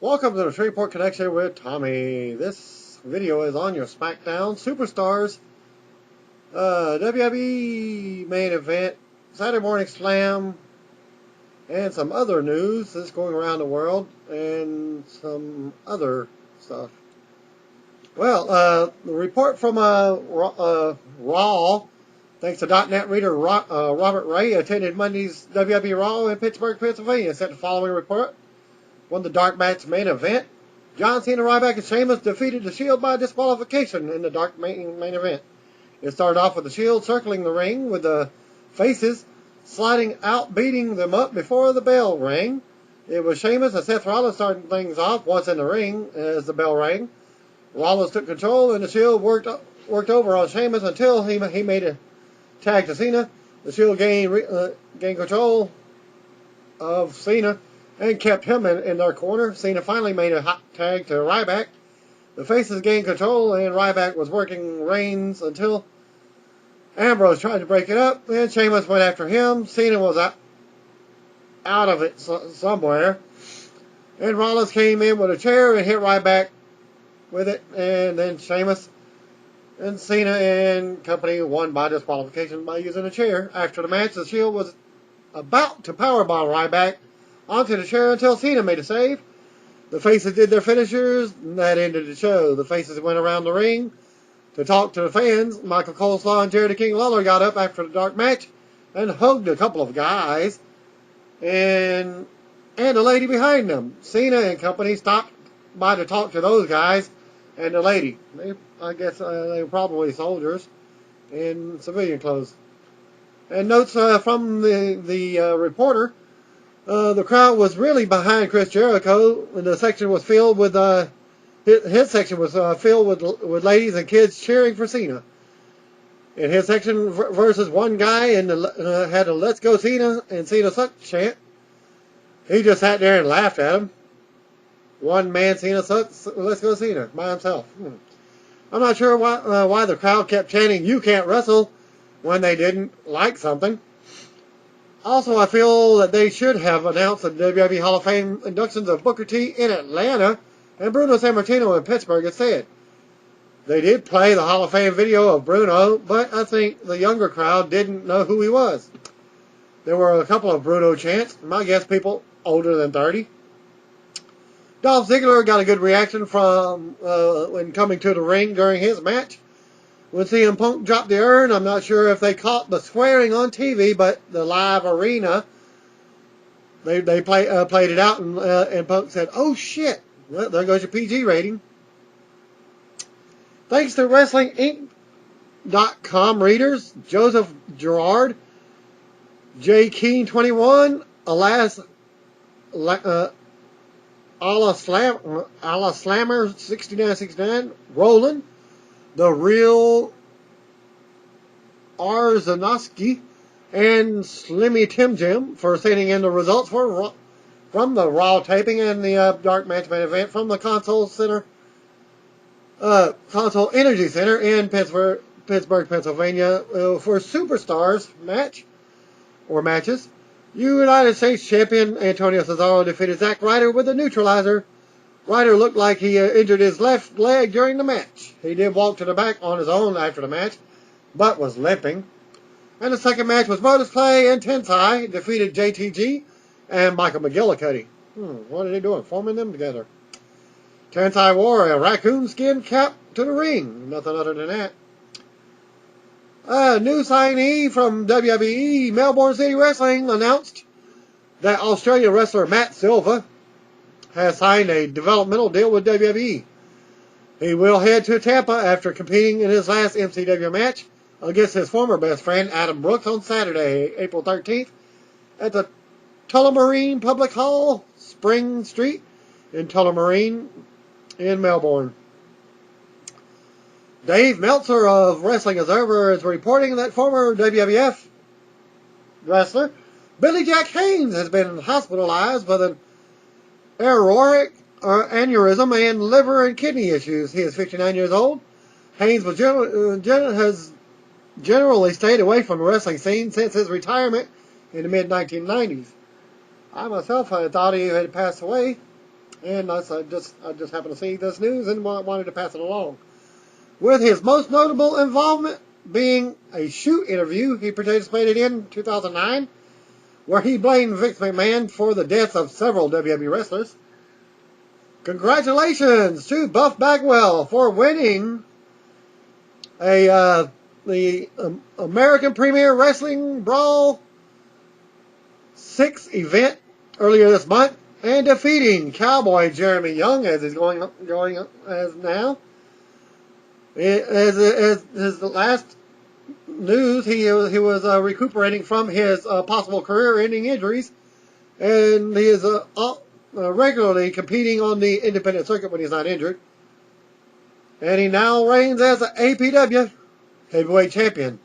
Welcome to the Shreveport Connection with Tommy. This video is on your SmackDown Superstars WWE main event, Saturday Morning Slam, and some other news that's going around the world, and some other stuff. Well, the report from Raw, thanks to .net reader Robert Ray, attended Monday's WWE Raw in Pittsburgh, Pennsylvania, sent the following report. Won the dark match main event. John Cena, Ryback, and Sheamus defeated the Shield by disqualification in the dark main event. It started off with the Shield circling the ring with the faces sliding out, beating them up before the bell rang. It was Sheamus and Seth Rollins starting things off once in the ring as the bell rang. Rollins took control and the Shield worked over on Sheamus until he made a tag to Cena. The Shield gained control of Cena and kept him in their corner. Cena finally made a hot tag to Ryback. The faces gained control, and Ryback was working Reigns until Ambrose tried to break it up, and Sheamus went after him. Cena was out of it somewhere, and Rollins came in with a chair and hit Ryback with it, and then Sheamus and Cena and company won by disqualification by using a chair. After the match, the Shield was about to powerbomb Ryback onto the chair until Cena made a save. The faces did their finishers, and that ended the show. The faces went around the ring to talk to the fans. Michael Coleslaw and Jerry the King Lawler got up after the dark match and hugged a couple of guys and a lady behind them. Cena and company stopped by to talk to those guys and the lady. I guess they were probably soldiers in civilian clothes. And notes from the reporter. The crowd was really behind Chris Jericho, and the section was filled with his section was filled with ladies and kids cheering for Cena. In his section versus one guy and had a "Let's go Cena" and "Cena sucks" chant. He just sat there and laughed at him. One man, Cena sucks, let's go Cena by himself. I'm not sure why the crowd kept chanting "You can't wrestle" when they didn't like something. Also, I feel that they should have announced the WWE Hall of Fame inductions of Booker T in Atlanta and Bruno Sammartino in Pittsburgh instead. They did play the Hall of Fame video of Bruno, but I think the younger crowd didn't know who he was. There were a couple of Bruno chants, my guess people older than 30. Dolph Ziggler got a good reaction from when coming to the ring during his match. When CM Punk dropped the urn, I'm not sure if they caught the swearing on TV, but the live arena, they played it out, and Punk said, "Oh shit!" Well, there goes your PG rating. Thanks to WrestlingInc.com readers, Joseph Gerard, J. Keen 21, Ala Slammer 6969, Roland, The Real Arzanowski, and Slimmy Tim Jim for sending in the results from the Raw taping and the Dark Match main event from the Console Energy Center in Pittsburgh, Pennsylvania for Superstars matches. United States Champion Antonio Cesaro defeated Zack Ryder with a neutralizer. Ryder looked like he injured his left leg during the match. He did walk to the back on his own after the match, but was limping. And the second match was Modus Clay and Tensai defeated JTG and Michael McGillicuddy. What are they doing? Forming them together. Tensai wore a raccoon skin cap to the ring. Nothing other than that. A new signee from WWE Melbourne City Wrestling announced that Australian wrestler Matt Silva has signed a developmental deal with WWE. He will head to Tampa after competing in his last MCW match against his former best friend Adam Brooks on Saturday, April 13th at the Tullamarine Public Hall, Spring Street in Tullamarine in Melbourne. Dave Meltzer of Wrestling Observer is reporting that former WWF wrestler Billy Jack Haynes has been hospitalized with an aortic aneurysm and liver and kidney issues. He is 59 years old. Haynes has generally stayed away from the wrestling scene since his retirement in the mid-1990s. I myself had thought he had passed away. And I just happened to see this news and wanted to pass it along. With his most notable involvement being a shoot interview he participated in 2009, where he blamed Vince McMahon for the deaths of several WWE wrestlers. Congratulations to Buff Bagwell for winning the American Premier Wrestling Brawl 6 event earlier this month and defeating Cowboy Jeremy Young, as he's going as now. As his last news, he was recuperating from his possible career-ending injuries, and he is regularly competing on the independent circuit when he's not injured. And he now reigns as an APW heavyweight champion.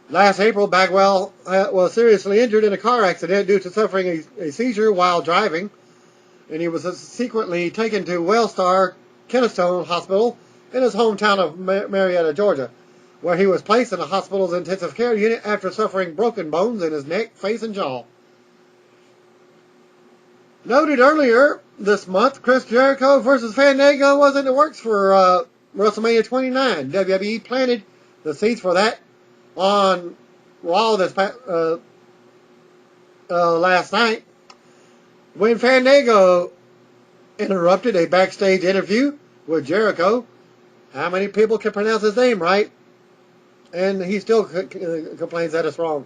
Last April, Bagwell was seriously injured in a car accident due to suffering a seizure while driving, and he was secretly taken to Wellstar Kennestone Hospital in his hometown of Marietta, Georgia, where he was placed in the hospital's intensive care unit after suffering broken bones in his neck, face, and jaw. Noted earlier this month, Chris Jericho versus Fandango was in the works for WrestleMania 29. WWE planted the seeds for that on Raw this last night, when Fandango interrupted a backstage interview with Jericho. How many people can pronounce his name right? And he still complains that it's wrong.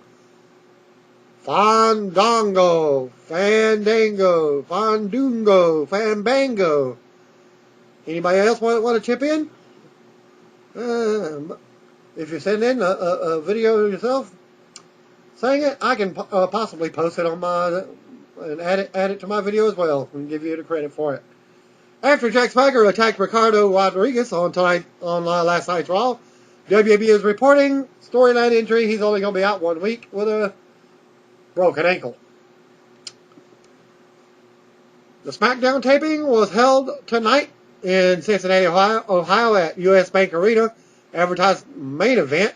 Fandango, Fandango, Fandungo, Fambango. Anybody else want to chip in? If you send in a video yourself saying it, I can possibly post it on my and add it to my video as well and give you the credit for it. After Jack Swagger attacked Ricardo Rodriguez on last night's Raw, WWE is reporting storyline injury. He's only going to be out 1 week with a broken ankle. The SmackDown taping was held tonight in Cincinnati, Ohio at US Bank Arena. Advertised main event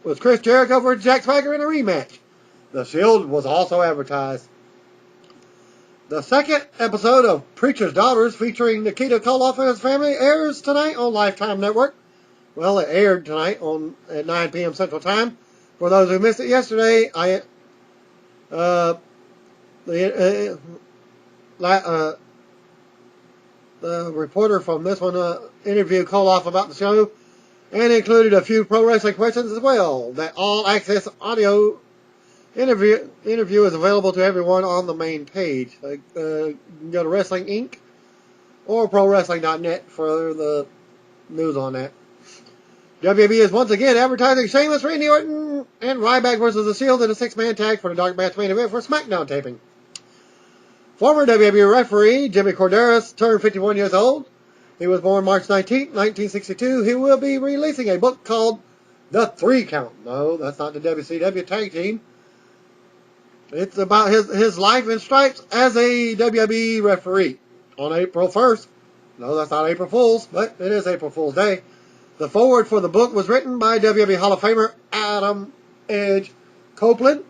was Chris Jericho versus Jack Swagger in a rematch. The Shield was also advertised. The second episode of Preacher's Daughters, featuring Nikita Koloff and his family, airs tonight on Lifetime Network. Well, it aired tonight at 9 p.m. Central Time. For those who missed it yesterday, the reporter from this one interviewed Koloff about the show and included a few pro wrestling questions as well. That all access audio interview is available to everyone on the main page. You can go to Wrestling Inc. or ProWrestling.net for the news on that. WWE is once again advertising Sheamus, Randy Orton, and Ryback versus the Shield in a 6-man tag for the Dark Match main event for SmackDown taping. Former WWE referee Jimmy Corderas turned 51 years old. He was born March 19, 1962. He will be releasing a book called The 3 Count. No, that's not the WCW tag team. It's about his life in stripes as a WWE referee on April 1st. No, that's not April Fool's, but it is April Fool's Day. The foreword for the book was written by WWE Hall of Famer Adam Edge Copeland.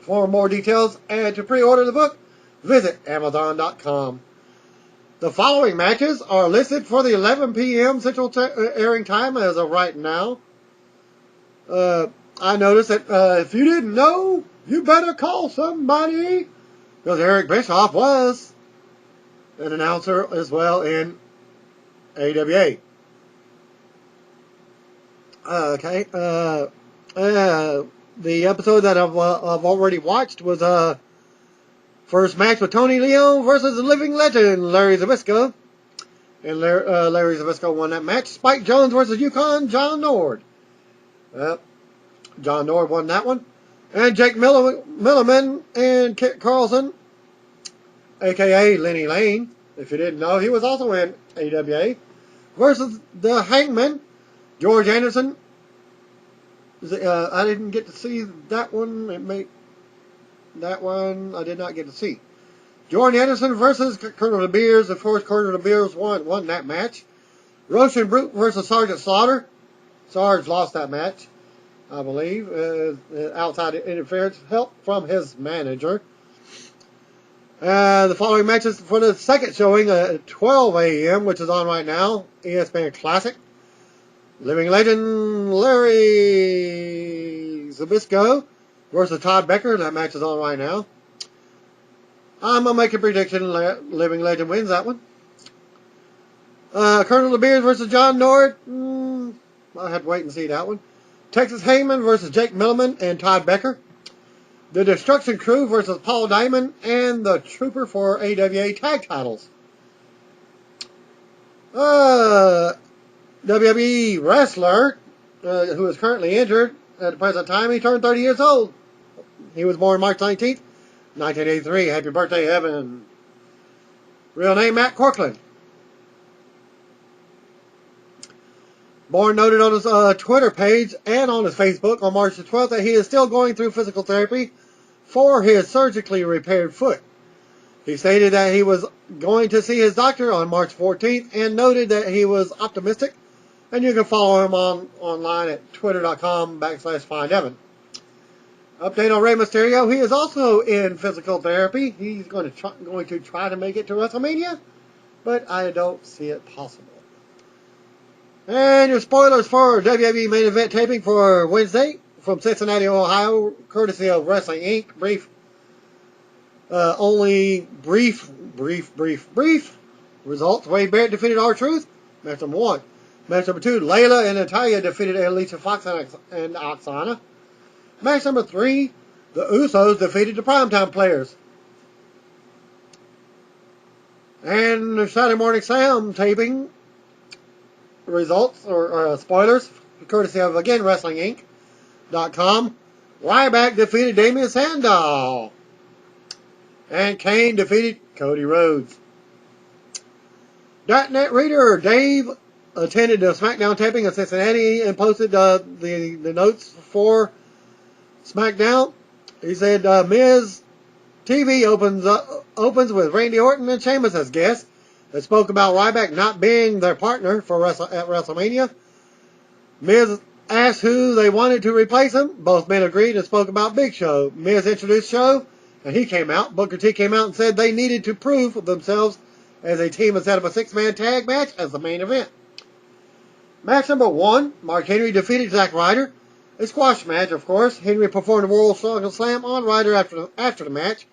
For more details and to pre-order the book, visit Amazon.com. The following matches are listed for the 11 p.m. Central airing time as of right now. I noticed that if you didn't know, you better call somebody, because Eric Bischoff was an announcer as well in AWA. Okay. The episode that I've already watched was first match with Tony Leon versus the living legend Larry Zbyszko, and Larry Zbyszko won that match. Spike Jones versus Yukon John Nord. John Nord won that one. And Jake Milliman and Kit Carlson, a.k.a. Lenny Lane, if you didn't know, he was also in AWA, versus the Hangman, George Anderson. I didn't get to see that one. That one I did not get to see. George Anderson versus Colonel De Beers. Of course, Colonel De Beers won that match. Roshan Brute versus Sergeant Slaughter. Sarge lost that match, I believe. Outside interference, help from his manager. The following matches for the second showing at 12 a.m., which is on right now, ESPN Classic. Living legend Larry Zbyszko versus Todd Becker. That match is on right now. I'm going to make a prediction. Living legend wins that one. Colonel DeBeers versus John Nord. I'll have to wait and see that one. Texas Heyman versus Jake Milliman and Todd Becker. The Destruction Crew versus Paul Diamond and the Trooper for AWA tag titles. WWE wrestler who is currently injured at the present time. He turned 30 years old. He was born March 19th, 1983. Happy birthday, Evan. Real name, Matt Corkland. Born noted on his Twitter page and on his Facebook on March the 12th that he is still going through physical therapy for his surgically repaired foot. He stated that he was going to see his doctor on March 14th and noted that he was optimistic. And you can follow him online at twitter.com/findevan. Update on Rey Mysterio. He is also in physical therapy. He's going to try to make it to WrestleMania, but I don't see it possible. And your spoilers for WWE main event taping for Wednesday from Cincinnati, Ohio, courtesy of Wrestling Inc. Only brief results. Wade Barrett defeated R-Truth. Match number 1. Match number 2, Layla and Natalya defeated Alicia Fox and Oksana. Match number 3, the Usos defeated the Primetime Players. And the Saturday Morning Slam taping results or spoilers, courtesy of, again, WrestlingInc.com. Ryback defeated Damian Sandow. And Kane defeated Cody Rhodes. .NET reader Dave attended the SmackDown taping in Cincinnati and posted the notes for SmackDown. He said, Miz TV opens with Randy Orton and Sheamus as guests. They spoke about Ryback not being their partner at WrestleMania. Miz asked who they wanted to replace him. Both men agreed and spoke about Big Show. Miz introduced Show, and he came out. Booker T came out and said they needed to prove themselves as a team instead of a 6-man tag match as the main event. Match number 1, Mark Henry defeated Zack Ryder. A squash match, of course. Henry performed a World Strongest Slam on Ryder after the match.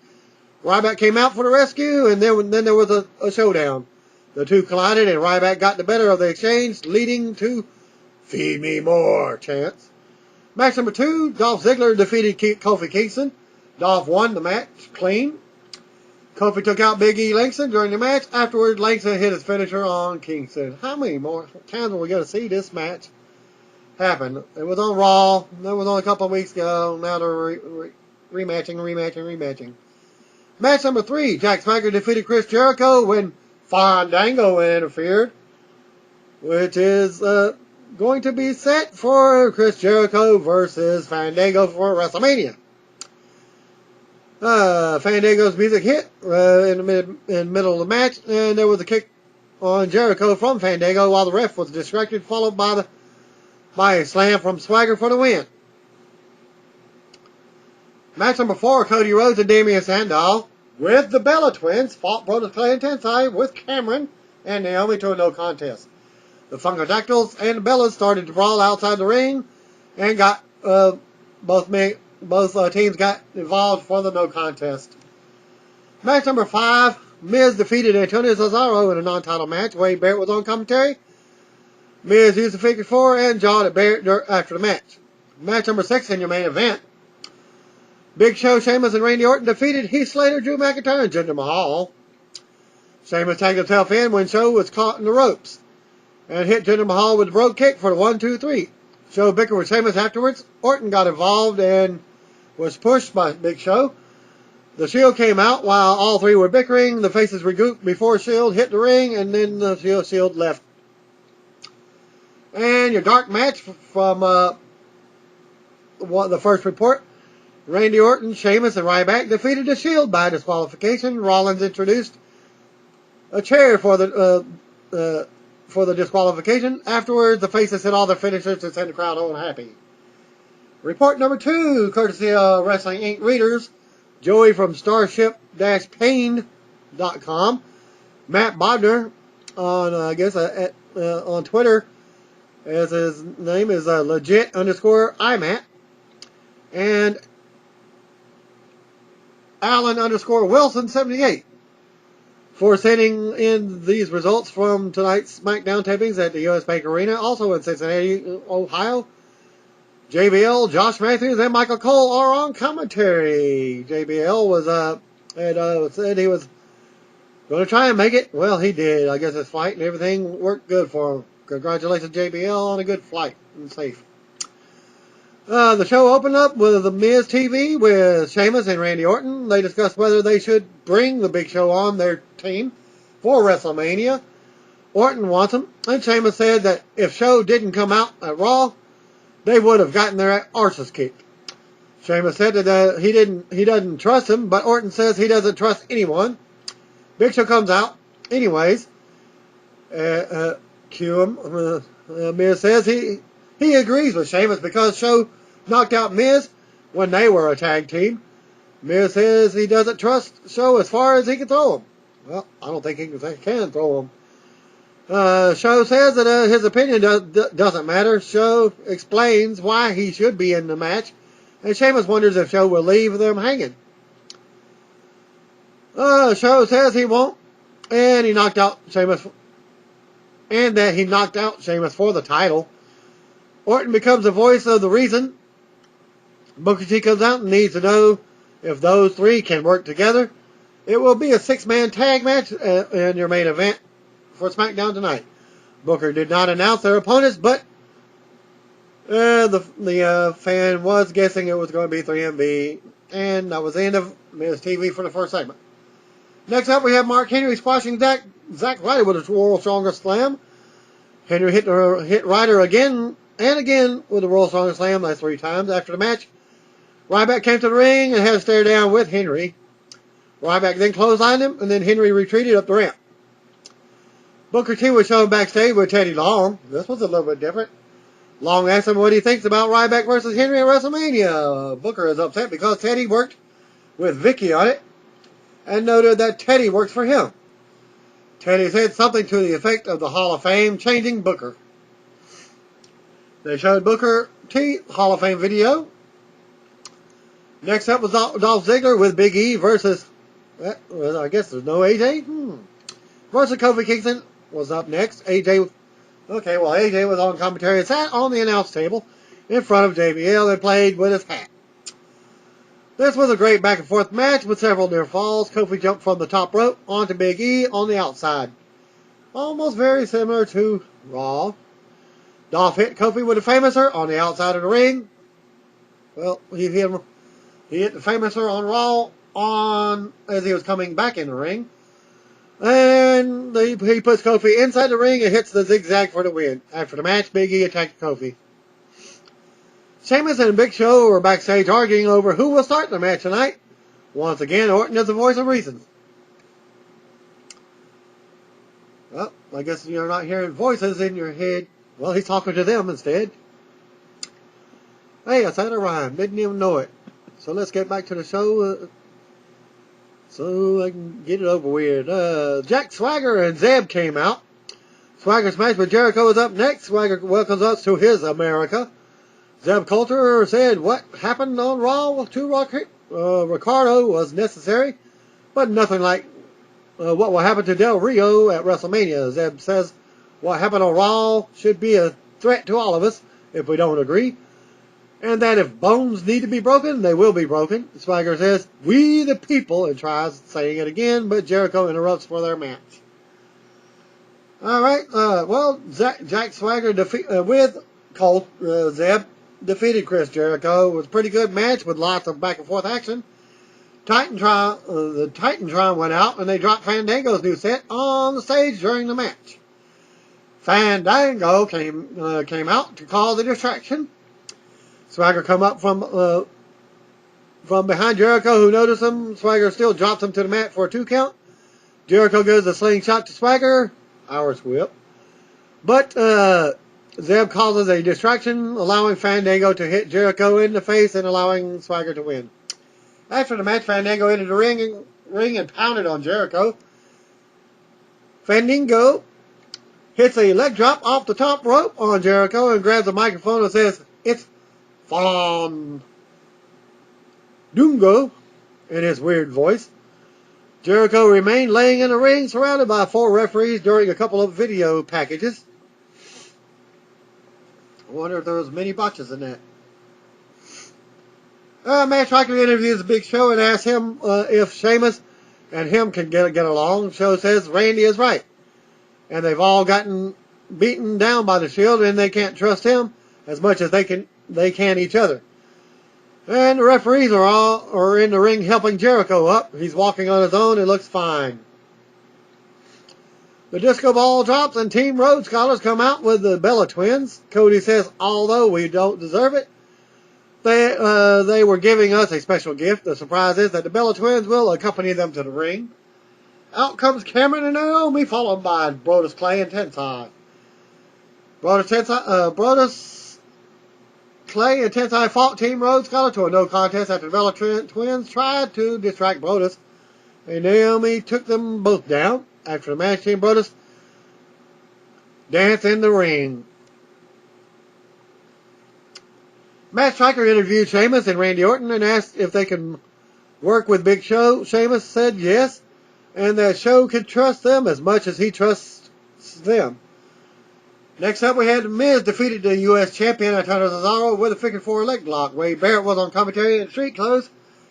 Ryback came out for the rescue, and then there was a showdown. The two collided, and Ryback got the better of the exchange, leading to "Feed me more" chants. Match number 2, Dolph Ziggler defeated Kofi Kingston. Dolph won the match clean. Kofi took out Big E Langston during the match. Afterwards, Langston hit his finisher on Kingston. How many more times are we going to see this match happen? It was on Raw. That was on a couple of weeks ago. Now they're rematching. Match number 3, Jack Swagger defeated Chris Jericho when Fandango interfered, which is going to be set for Chris Jericho versus Fandango for WrestleMania. Fandango's music hit in the middle of the match, and there was a kick on Jericho from Fandango while the ref was distracted, followed by a slam from Swagger for the win. Match number 4, Cody Rhodes and Damian Sandow with the Bella Twins fought Brodus Clay and Tensai with Cameron and Naomi to a no contest. The Funkadactyls and the Bellas started to brawl outside the ring and got both teams got involved for the no contest. Match number 5, Miz defeated Antonio Cesaro in a non-title match. Wade Barrett was on commentary. Miz used the figure 4 and jawed at Barrett after the match. Match number 6 in your main event, Big Show, Sheamus, and Randy Orton defeated Heath Slater, Drew McIntyre, and Jinder Mahal. Sheamus tagged himself in when Show was caught in the ropes and hit Jinder Mahal with a brogue kick for the 1-2-3. Show bickered with Sheamus afterwards. Orton got involved and was pushed by Big Show. The Shield came out while all three were bickering. The faces regrouped before Shield hit the ring, and then the Shield left. And your dark match from the first report, Randy Orton, Sheamus, and Ryback defeated the Shield by disqualification. Rollins introduced a chair for the disqualification. Afterwards, the faces hit all their finishers to send the crowd home happy. Report number 2, courtesy of Wrestling Inc. readers. Joey from Starship-Pain.com. Matt Bodner on, on Twitter, as his name is legit_iMatt. And Alan_Wilson78 for sending in these results from tonight's SmackDown tapings at the US Bank Arena, also in Cincinnati, Ohio. JBL, Josh Matthews, and Michael Cole are on commentary. JBL was said he was going to try and make it. Well, he did. I guess his flight and everything worked good for him. Congratulations, JBL, on a good flight and safe. The show opened up with the Miz TV with Sheamus and Randy Orton. They discussed whether they should bring the Big Show on their team for WrestleMania. Orton wants him, and Sheamus said that if Show didn't come out at Raw, they would have gotten their arses kicked. Sheamus said that he doesn't trust him, but Orton says he doesn't trust anyone. Big Show comes out anyways. Miz says he agrees with Sheamus because Show knocked out Miz when they were a tag team. Miz says he doesn't trust Show as far as he can throw him. Well, I don't think he can throw him. Show says that his opinion doesn't matter. Show explains why he should be in the match, and Sheamus wonders if Show will leave them hanging. Show says he won't, and he knocked out Sheamus, and that he knocked out Sheamus for the title. Orton becomes the voice of the reason. Booker T comes out and needs to know if those three can work together. It will be a 6-man tag match in your main event for SmackDown tonight. Booker did not announce their opponents, but the fan was guessing it was going to be 3MB, and that was the end of Miz TV for the first segment. Next up, we have Mark Henry squashing Zack Ryder with a World's Strongest Slam. Henry hit Ryder again and again with the World's Strongest Slam. That's 3 times. After the match, Ryback came to the ring and had a stare down with Henry. Ryback then clotheslined him, and then Henry retreated up the ramp. Booker T was shown backstage with Teddy Long. This was a little bit different. Long asked him what he thinks about Ryback versus Henry at WrestleMania. Booker is upset because Teddy worked with Vicky on it and noted that Teddy works for him. Teddy said something to the effect of the Hall of Fame changing Booker. They showed Booker T Hall of Fame video. Next up was Dolph Ziggler with Big E versus, I guess there's no AJ? Versus Kofi Kingston was up next. AJ was on commentary and sat on the announce table in front of JBL and played with his hat. This was a great back and forth match with several near falls. Kofi jumped from the top rope onto Big E on the outside. Almost very similar to Raw. Dolph hit Kofi with a Famouser on the outside of the ring. Well, he hit the Famouser on Raw as he was coming back in the ring. And he puts Kofi inside the ring and hits the zigzag for the win. After the match, Big E attacked Kofi. Sheamus and Big Show were backstage arguing over who will start the match tonight. Once again, Orton is the voice of reason. Well, I guess you're not hearing voices in your head. Well, he's talking to them instead. Hey, I said a rhyme. Didn't even know it. So let's get back to the show so I can get it over with. Jack Swagger and Zeb came out. Swagger's match with Jericho is up next. Swagger welcomes us to his America. Zeb Coulter said what happened on Raw to Ricardo was necessary, but nothing like what will happen to Del Rio at WrestleMania. Zeb says what happened on Raw should be a threat to all of us if we don't agree, and that if bones need to be broken, they will be broken. Swagger says, "We the people," and tries saying it again, but Jericho interrupts for their match. All right, Jack Swagger with Zeb defeated Chris Jericho. It was a pretty good match with lots of back and forth action. The Titantron went out and they dropped Fandango's new set on the stage during the match. Fandango came out to cause a distraction. Swagger come up from behind Jericho, who noticed him. Swagger still drops him to the mat for a 2 count. Jericho gives a slingshot to Swagger, Irish whip. But Zeb causes a distraction, allowing Fandango to hit Jericho in the face and allowing Swagger to win. After the match, Fandango entered the ring and pounded on Jericho. Fandango hits a leg drop off the top rope on Jericho and grabs a microphone and says, "It's Fandango," in his weird voice. Jericho remained laying in the ring, surrounded by 4 referees during a couple of video packages. I wonder if there was many botches in that. Matt Striker interviews the Big Show and asks him if Sheamus and him can get along. Show says Randy is right, and they've all gotten beaten down by the Shield, and they can't trust him as much as they can each other. And the referees are in the ring helping Jericho up. He's walking on his own and looks fine. The disco ball drops and Team Rhodes Scholars come out with the Bella Twins. Cody says, although we don't deserve it, they were giving us a special gift. The surprise is that the Bella Twins will accompany them to the ring. Out comes Cameron and Naomi, followed by Brodus Clay and Tensai. Brodus Clay and Tensai fought Team Rhodes Scholar to a no contest after the Bella Twins tried to distract Brodus, and Naomi took them both down. After the match, Team Brodus danced in the ring. Matt Striker interviewed Sheamus and Randy Orton and asked if they can work with Big Show. Sheamus said yes, and that Show could trust them as much as he trusts them. Next up, we had Miz defeated the U.S. champion Antonio Cesaro with a figure 4 leg lock. Wade Barrett was on commentary in street clothes.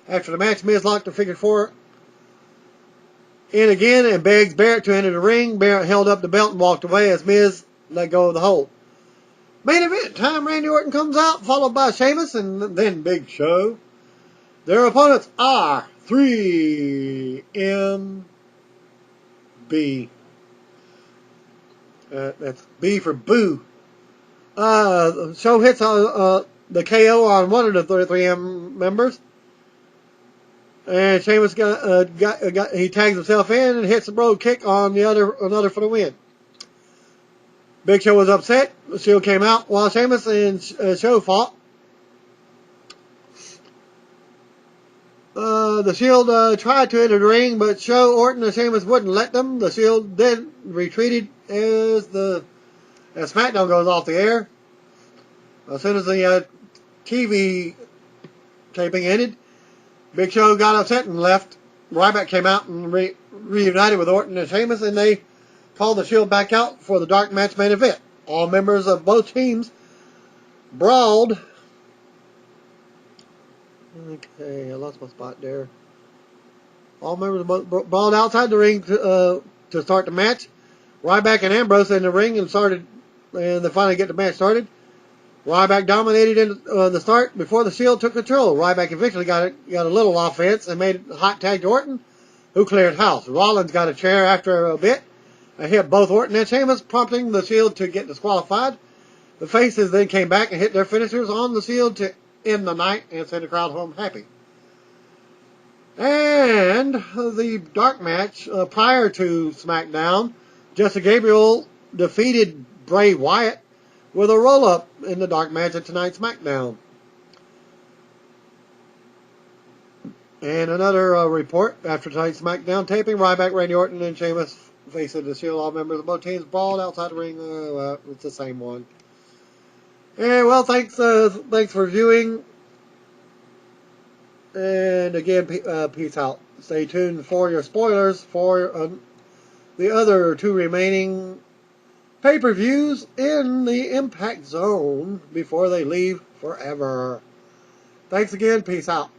After the match, Miz locked the figure 4 in again and begs Barrett to enter the ring. Barrett held up the belt and walked away as Miz let go of the hold. Main event time, Randy Orton comes out, followed by Sheamus and then Big Show. Their opponents are 3MB. That's B for Boo. Show hits the KO on one of the 3M members. And Sheamus he tags himself in and hits a brogue kick on another for the win. Big Show was upset. The Shield came out while Sheamus and Show fought. The Shield tried to enter the ring, but Show, Orton, and Sheamus wouldn't let them. The Shield then retreated as SmackDown goes off the air. As soon as the TV taping ended, Big Show got upset and left. Ryback came out and reunited with Orton and Sheamus, and they called the Shield back out for the dark match main event. All members of both teams brawled. Okay, I lost my spot there. All members brawled outside the ring to start the match. Ryback and Ambrose in the ring and they finally get the match started. Ryback dominated in the start before the Shield took control. Ryback eventually got a little offense and made a hot tag to Orton, who cleared house. Rollins got a chair after a bit and hit both Orton and Sheamus, prompting the Shield to get disqualified. The faces then came back and hit their finishers on the Shield to end the night and send the crowd home happy. And the dark match prior to SmackDown, Justin Gabriel defeated Bray Wyatt with a roll-up in the dark match at tonight's SmackDown. And another report after tonight's SmackDown taping, Ryback, Randy Orton, and Sheamus facing the Shield. All members of both teams brawled outside the ring. It's the same one. And well, thanks for viewing. And again, peace out. Stay tuned for your spoilers for the other 2 remaining pay-per-views in the Impact Zone before they leave forever. Thanks again. Peace out.